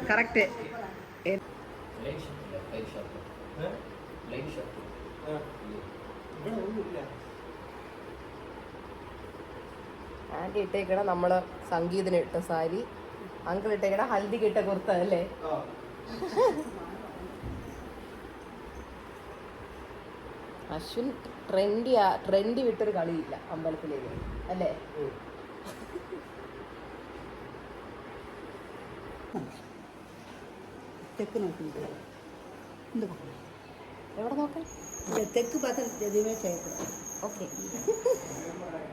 Correct. Anti ഇട്ടേക്കണ നമ്മള് സംഗീതിന് ഇട്ട sari, uncle ഇട്ടേക്കണ ഹൽദിക്ക് ഇട്ട കുർത്ത അല്ലേ? അശ്വിൻ ട്രെൻഡി വിട്ടൊരു കളിയില്ല അമ്പലത്തിലേക്ക് അല്ലേ? തെക്ക് നോക്കി എവിടെ നോക്കാം? തെക്ക് പാത്രം രതിമേ ചേർക്കണം. ഓക്കെ.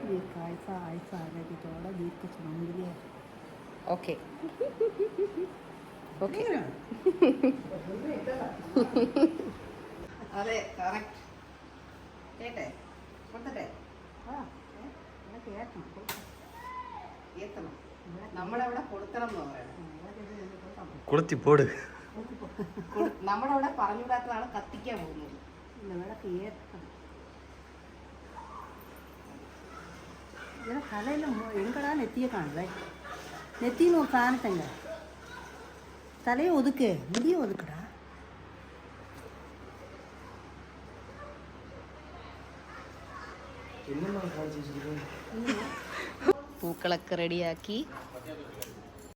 ദീർഘായുസ ആയുസ ആരോഗ്യത്തോടെ ദീർഘസുമംഗലിയ. Okay okay. അതെ കറക്റ്റ്. കേട്ടെ കൊടുത്തട്ടെ? ഏത്തണം. നമ്മളവിടെ കൊടുത്തണം എന്ന് പറയണം. കൊളുത്തിപ്പോട്. നമ്മളവിടെ പറഞ്ഞുകൂടാത്തതാണ് കത്തിക്കാൻ പോകുന്നത്. വിളക്ക് ഏത്തണം. ഇതിനെ തലയെല്ലാം എങ്കടാ നെത്തിയെ കാണുവേ. നെത്തി സാധനത്തെങ്ക തലയെ ഒതുക്കേ, മുടിയെ ഒതുക്കടാ. പൂക്കളൊക്കെ റെഡിയാക്കി